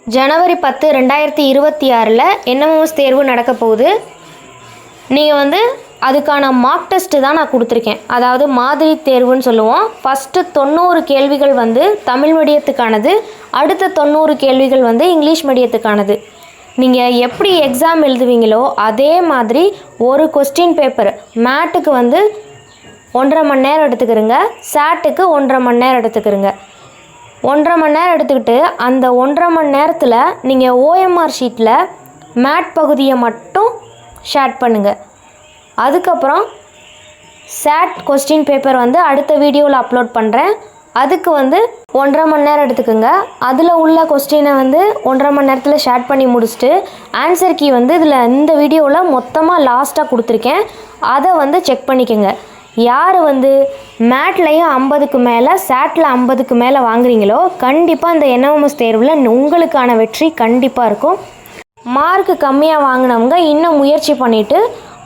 ஜனவரி 10, 2026 NMMS தேர்வு நடக்க போகுது. நீங்கள் அதுக்கான மார்க் டெஸ்ட்டு தான் நான் கொடுத்துருக்கேன். அதாவது மாதிரி தேர்வுன்னு சொல்லுவோம். ஃபஸ்ட்டு 90 கேள்விகள் தமிழ் மீடியத்துக்கானது, அடுத்த 90 கேள்விகள் இங்கிலீஷ் மீடியத்துக்கானது. நீங்கள் எப்படி எக்ஸாம் எழுதுவீங்களோ அதே மாதிரி ஒரு கொஸ்டின் பேப்பர் மேட்டுக்கு 1.5 மணி நேரம் எடுத்துக்கிறங்க, சாட்டுக்கு 1.5 மணி நேரம் எடுத்துக்கிறங்க. 1.5 மணி நேரம் எடுத்துக்கிட்டு அந்த 1.5 மணி நேரத்தில் நீங்கள் ஓஎம்ஆர் ஷீட்டில் மேட் பகுதியை மட்டும் ஷேர் பண்ணுங்கள். அதுக்கப்புறம் சாட் கொஸ்டின் பேப்பர் அடுத்த வீடியோவில் அப்லோட் பண்ணுறேன். அதுக்கு 1.5 மணி நேரம் எடுத்துக்கோங்க. அதில் உள்ள கொஸ்டினை 1.5 மணி நேரத்தில் ஷேர் பண்ணி முடிச்சுட்டு ஆன்சர் கீ இதில் இந்த வீடியோவில் மொத்தமாக லாஸ்ட்டாக கொடுத்துருக்கேன். அதை செக் பண்ணிக்கோங்க. யார் மேட்லையும் 50க்கு மேலே, சாட்டில் 50க்கு மேலே வாங்குறீங்களோ கண்டிப்பாக இந்த என்எம்எம்எஸ் தேர்வில் உங்களுக்கான வெற்றி கண்டிப்பாக இருக்கும். மார்க்கு கம்மியாக வாங்கினவங்க இன்னும் முயற்சி பண்ணிவிட்டு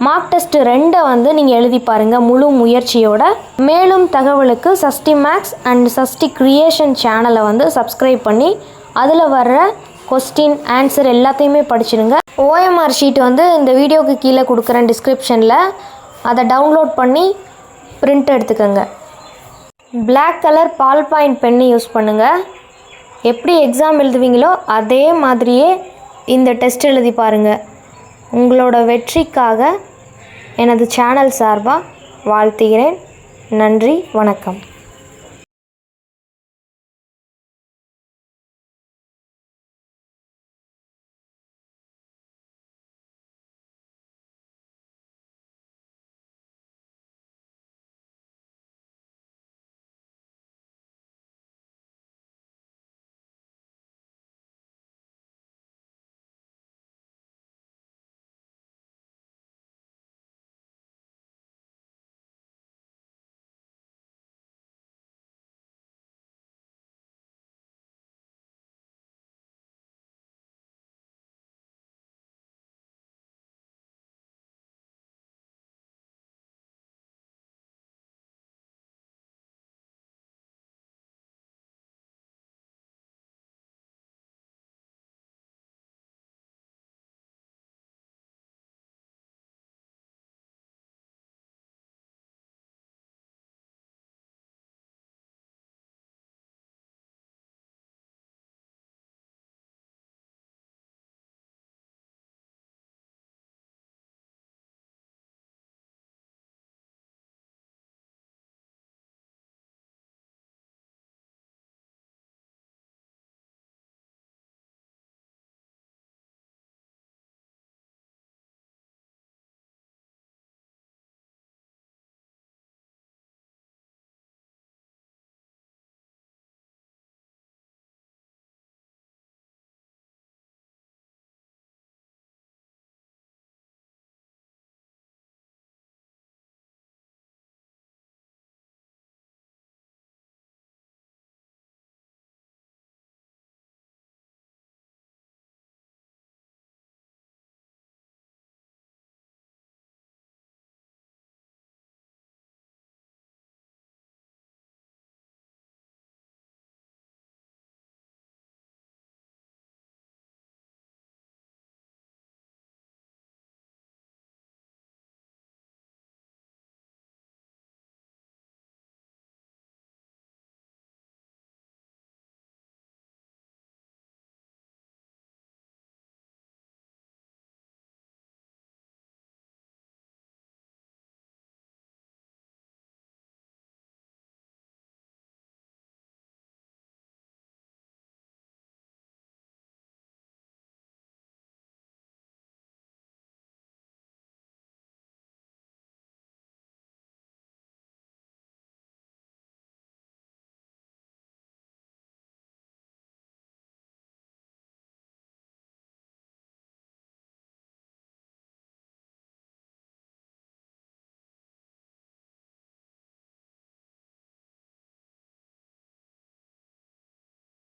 மார்க் டெஸ்ட்டு 2 நீங்கள் எழுதி பாருங்கள் முழு முயற்சியோட. மேலும் தகவலுக்கு Sashti Max and Sashti Creation சேனலை சப்ஸ்கிரைப் பண்ணி அதில் வர்ற கொஸ்டின் ஆன்சர் எல்லாத்தையுமே படிச்சிடுங்க. ஓஎம்ஆர் ஷீட் இந்த வீடியோவுக்கு கீழே கொடுக்குறேன் டிஸ்கிரிப்ஷனில். அதை டவுன்லோட் பண்ணி பிரிண்ட் எடுத்துக்கோங்க. Black colour ballpoint pen use பண்ணுங்கள். எப்படி எக்ஸாம் எழுதுவீங்களோ அதே மாதிரியே இந்த டெஸ்ட் எழுதி பாருங்கள். உங்களோட வெற்றிக்காக எனது சேனல் சார்பாக வாழ்த்துகிறேன். நன்றி, வணக்கம்.